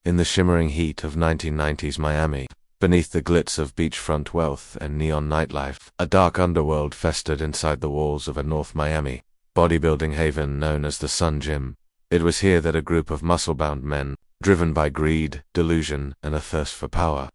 In the shimmering heat of 1990s Miami, beneath the glitz of beachfront wealth and neon nightlife, a dark underworld festered inside the walls of a North Miami bodybuilding haven known as the Sun Gym. It was here that a group of muscle-bound men, driven by greed, delusion, and a thirst for power,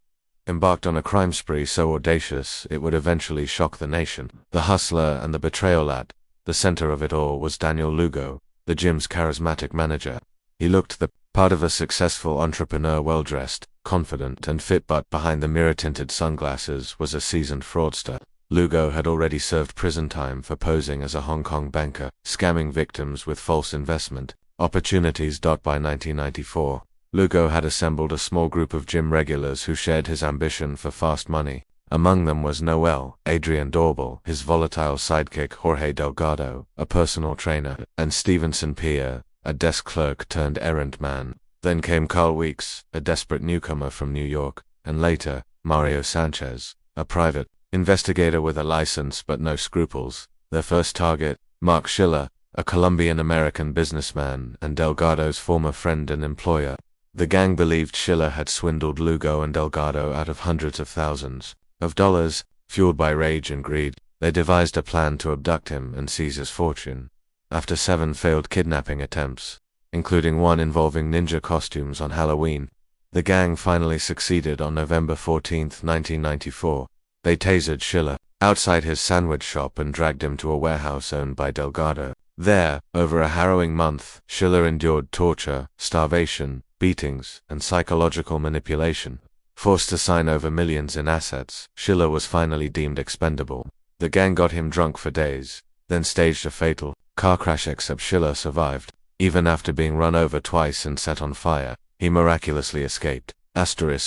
embarked on a crime spree so audacious it would eventually shock the nation. The hustler and the betrayal at the center of it all was Daniel Lugo, the gym's charismatic manager. He looked the part of a successful entrepreneur, well-dressed, confident, and fit, but behind the mirror-tinted sunglasses was a seasoned fraudster. Lugo had already served prison time for posing as a Hong Kong banker, scamming victims with false investment opportunities. By 1994, Lugo had assembled a small group of gym regulars who shared his ambition for fast money. Among them was Noel, Adrian Dorbel, his volatile sidekick Jorge Delgado, a personal trainer, and Stevenson Pierre, a desk clerk turned errand man. Then came Carl Weeks, a desperate newcomer from New York, and later, Mario Sanchez, a private investigator with a license but no scruples. Their first target, Mark Schiller, a Colombian-American businessman and Delgado's former friend and employer. The gang believed Schiller had swindled Lugo and Delgado out of hundreds of thousands of dollars. Fueled by rage and greed, they devised a plan to abduct him and seize his fortune. After 7 failed kidnapping attempts, including one involving ninja costumes on Halloween, the gang finally succeeded on November 14, 1994. They tasered Schiller outside his sandwich shop and dragged him to a warehouse owned by Delgado. There, over a harrowing month, Schiller endured torture, starvation, beatings, and psychological manipulation. Forced to sign over millions in assets, Schiller was finally deemed expendable. The gang got him drunk for days, then staged a fatal car crash, except Schiller survived. Even after being run over twice and set on fire, he miraculously escaped.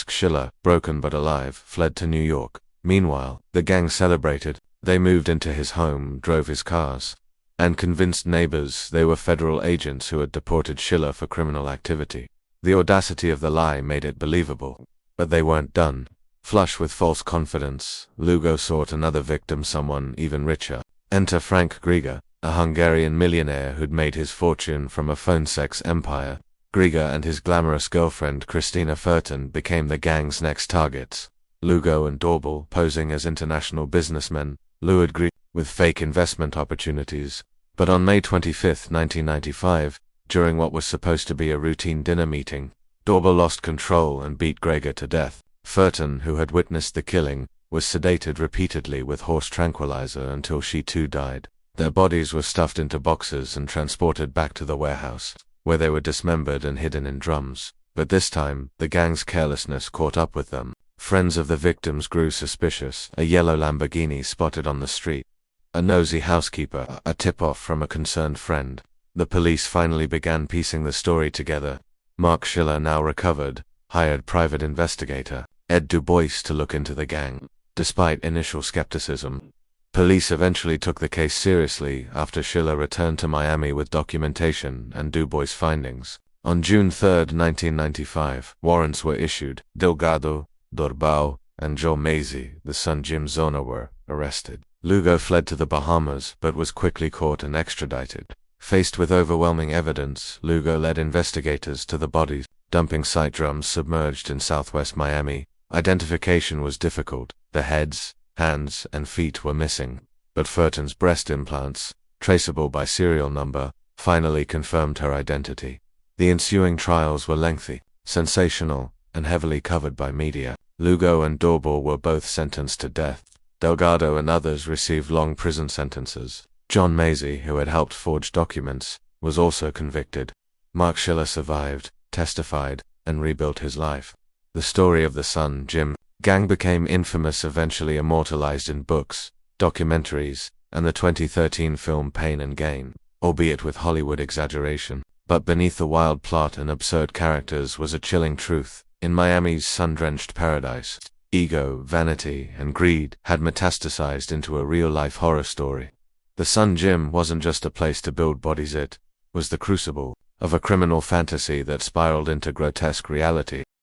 Schiller, broken but alive, fled to New York. Meanwhile, the gang celebrated. They moved into his home, drove his cars, and convinced neighbors they were federal agents who had deported Schiller for criminal activity. The audacity of the lie made it believable. But they weren't done. Flush with false confidence, Lugo sought another victim, someone even richer. Enter Frank Grieger, a Hungarian millionaire who'd made his fortune from a phone sex empire. Grieger and his glamorous girlfriend Christina Furton became the gang's next targets. Lugo and Dorbel, posing as international businessmen, lured Grieger with fake investment opportunities. But on May 25, 1995, during what was supposed to be a routine dinner meeting, Dorbel lost control and beat Grieger to death. Furton, who had witnessed the killing, was sedated repeatedly with horse tranquilizer until she too died. Their bodies were stuffed into boxes and transported back to the warehouse, where they were dismembered and hidden in drums. But this time, the gang's carelessness caught up with them. Friends of the victims grew suspicious. A yellow Lamborghini spotted on the street, a nosy housekeeper, a tip-off from a concerned friend. The police finally began piecing the story together. Mark Schiller, now recovered, hired private investigator Ed Du Bois to look into the gang. Despite initial skepticism, police eventually took the case seriously after Schiller returned to Miami with documentation and Du Bois' findings. On June 3, 1995, warrants were issued. Delgado, Dorbel, and Joe Macy, the Sun Gym's owner, were arrested. Lugo fled to the Bahamas but was quickly caught and extradited. Faced with overwhelming evidence, Lugo led investigators to the bodies dumping site drums submerged in southwest Miami. Identification was difficult. The heads, hands, and feet were missing, but Furton's breast implants, traceable by serial number, finally confirmed her identity. The ensuing trials were lengthy, sensational, and heavily covered by media. Lugo and Dorbel were both sentenced to death. Delgado and others received long prison sentences. John Macy, who had helped forge documents, was also convicted. Mark Schiller survived, testified, and rebuilt his life. The story of the Sun Gym gang became infamous, eventually immortalized in books, documentaries, and the 2013 film Pain and Gain, albeit with Hollywood exaggeration. But beneath the wild plot and absurd characters was a chilling truth. In Miami's sun-drenched paradise, ego, vanity, and greed had metastasized into a real-life horror story. The Sun Gym wasn't just a place to build bodies, it was the crucible of a criminal fantasy that spiraled into grotesque reality.